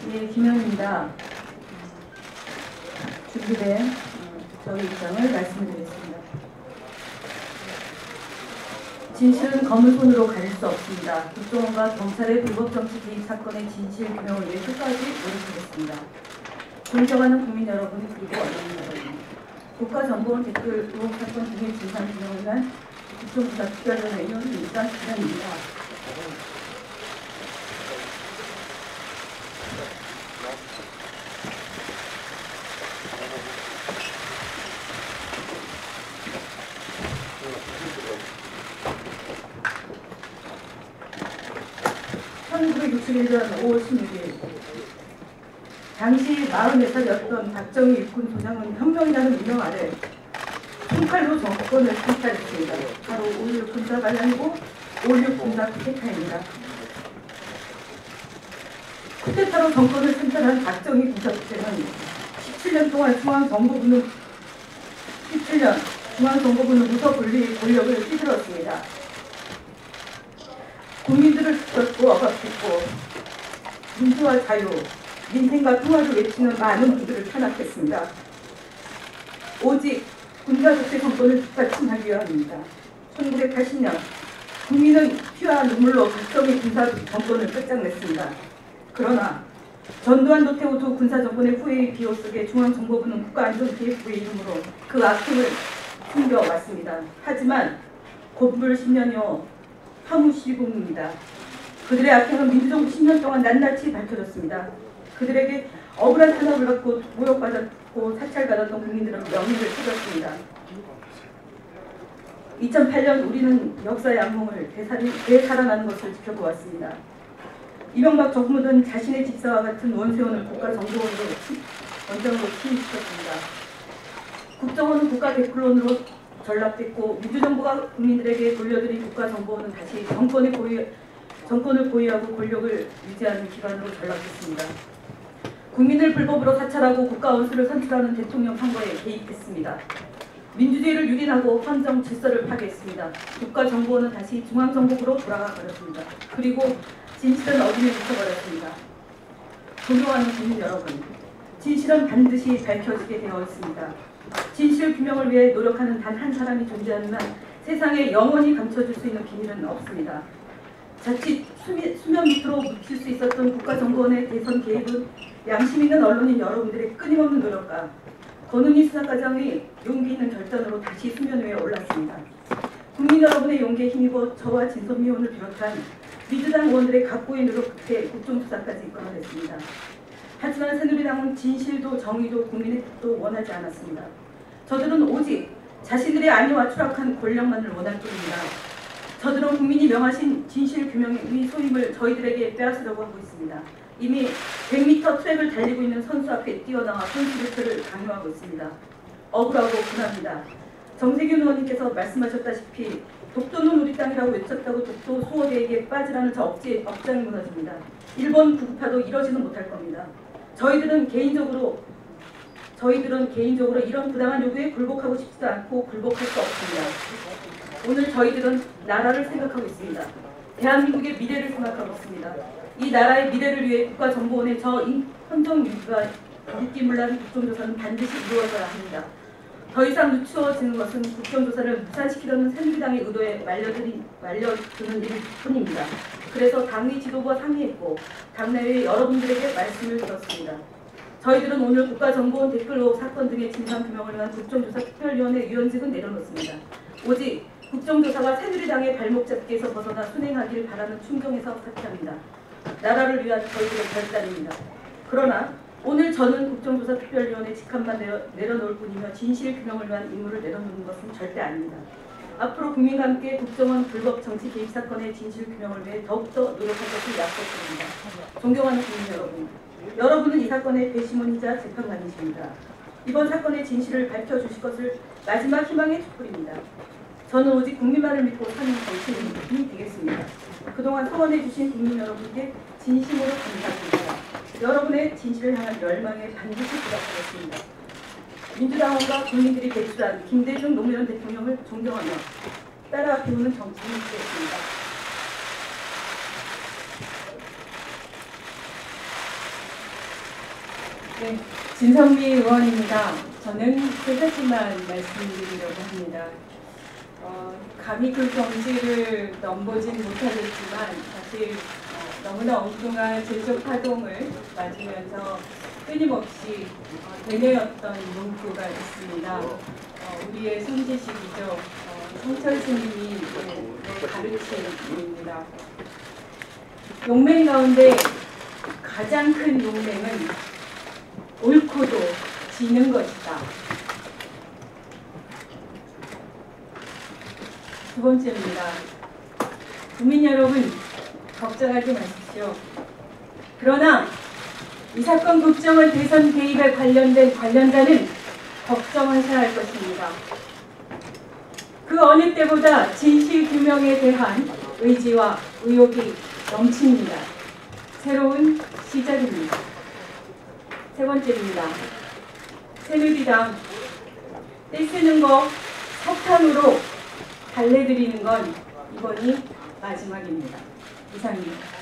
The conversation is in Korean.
네, 김영입니다. 준비된 저희 입장을 말씀드리겠습니다. 진실은 검은 손으로 가릴 수 없습니다. 국정원과 경찰의 불법 정치 개입 사건의 진실 규명을 위해 끝까지 노력하겠습니다. 존경하는 국민 여러분 그리고 언론인 여러분, 국가정보원 댓글 의혹 사건 등의 진상 규명을 위한 국정조사 특별위원회 위원 민주당 기자입니다. (1961년 5월 16일) 당시 44살이었던 박정희 육군 소장은 혁명이라는 민영 아래 총칼로 정권을 탈탈했습니다. 바로 5.16 군사 반란이고 5.16 군사 쿠데타입니다. 쿠데타로 정권을 탈탈한 박정희 군사 독재는 17년 동안 중앙정보부는 무서 분리 권력을 휘둘렀습니다. 국민들을 붙잡고 억압했고 민주화 자유, 민생과 평화를 외치는 많은 분들을 탄압했습니다. 오직 군사 독재 정권을 뒷받침하기 위함입니다. 1980년 국민은 피와 눈물로 박정희 군사 정권을 끝장냈습니다. 그러나 전두환 노태우 두 군사 정권의 후예의 비호 속에 중앙정보부는 국가안전기획부의 이름으로 그 악행을 숨겨왔습니다. 하지만 곧불 10년여 파무시국입니다. 그들의 악행은 민주정부 10년 동안 낱낱이 밝혀졌습니다. 그들에게 억울한 탄압을 받고 모욕받았고 사찰받았던 국민들은 명예를 찾았습니다. 2008년 우리는 역사의 악몽을 되살아나는 것을 지켜보았습니다. 이명박 정부는 자신의 집사와 같은 원세훈을 국가정보원으로 원장으로 취임시켰습니다. 국정원은 국가대플론으로 전락됐고 민주정부가 국민들에게 돌려드린 국가정보원은 다시 정권을 보유하고 권력을 유지하는 기관으로 전락했습니다. 국민을 불법으로 사찰하고 국가원수를 선출하는 대통령 선거에 개입했습니다. 민주주의를 유린하고 헌정 질서를 파괴했습니다. 국가정보원은 다시 중앙정보부로 돌아가 버렸습니다. 그리고 진실은 어둠에 묻혀버렸습니다. 존경하는 국민 여러분, 진실은 반드시 밝혀지게 되어 있습니다. 진실 규명을 위해 노력하는 단 한 사람이 존재하는 한 세상에 영원히 감춰질 수 있는 비밀은 없습니다. 자칫 수면 밑으로 묻힐 수 있었던 국가정보원의 대선 개입은 양심 있는 언론인 여러분들의 끊임없는 노력과 권은희 수사과장의 용기 있는 결단으로 다시 수면 위에 올랐습니다. 국민 여러분의 용기에 힘입어 저와 진선미 의원을 비롯한 민주당 의원들의 각고의 노력 끝에 국정조사까지 이끌어냈습니다. 하지만 새누리당은 진실도 정의도 국민의 뜻도 원하지 않았습니다. 저들은 오직 자신들의 안위와 추락한 권력만을 원할 뿐입니다. 저들은 국민이 명하신 진실 규명의 소임을 저희들에게 빼앗으려고 하고 있습니다. 이미 100m 트랙을 달리고 있는 선수 앞에 뛰어나와 선수 교체를 강요하고 있습니다. 억울하고 분합니다. 정세균 의원님께서 말씀하셨다시피 독도는 우리 땅이라고 외쳤다고 독도 수호대에게 빠지라는 저 억장이 무너집니다. 일본 구급파도 이러지는 못할 겁니다. 저희들은 개인적으로 이런 부당한 요구에 굴복하고 싶지도 않고 굴복할 수 없습니다. 오늘 저희들은 나라를 생각하고 있습니다. 대한민국의 미래를 생각하고 있습니다. 이 나라의 미래를 위해 국가정보원의 저 헌정 유지가 일기문란 국정조사는 반드시 이루어져야 합니다. 더 이상 늦추어지는 것은 국정조사를 무산시키려는 새누리당의 의도에 말려드는 일뿐입니다. 그래서 당의 지도부와 상의했고 당내외 여러분들에게 말씀을 드렸습니다. 저희들은 오늘 국가정보원 댓글 의혹 사건 등의 진상규명을 위한 국정조사 특별위원회 위원직은 내려놓습니다. 오직 국정조사가 새누리당의 발목 잡기에서 벗어나 순행하길 바라는 충정에서 사퇴합니다. 나라를 위한 저희들의 결단입니다. 그러나 오늘 저는 국정조사 특별위원회 직함만 내려놓을 뿐이며 진실 규명을 위한 임무를 내려놓는 것은 절대 아닙니다. 앞으로 국민과 함께 국정원 불법 정치 개입 사건의 진실 규명을 위해 더욱더 노력할 것을 약속드립니다. 존경하는 국민 여러분, 여러분은 이 사건의 배심원이자 재판관이십니다. 이번 사건의 진실을 밝혀주실 것을 마지막 희망의 촛불입니다. 저는 오직 국민만을 믿고 사는 정치인이 되겠습니다. 그동안 성원해주신 국민 여러분께 진심으로 감사드립니다. 여러분의 진실을 향한 열망에 반드시 보답하겠습니다. 민주당원과 국민들이 배출한 김대중 노무현 대통령을 존경하며 따라 배우는 정치인이 되었습니다. 네, 진성미 의원입니다. 저는 세 가지만 말씀드리려고 합니다. 감히 그 경지를 넘보진 못하겠지만 사실 너무나 엉뚱한 제적 파동을 맞으면서 끊임없이 되뇌었던 문구가 있습니다. 우리의 선지식이죠. 성철 스님이 가르친 입니다. 용맹 가운데 가장 큰 용맹은 옳고도 지는 것이다. 두 번째입니다. 국민 여러분, 걱정하지 마십시오. 그러나 이 사건 국정원 대선 개입에 관련된 관련자는 걱정하셔야 할 것입니다. 그 어느 때보다 진실 규명에 대한 의지와 의욕이 넘칩니다. 새로운 시작입니다. 세 번째입니다. 새누리당 떼쓰는 거 석탄으로 달래드리는 건 이번이 마지막입니다. 이상입니다.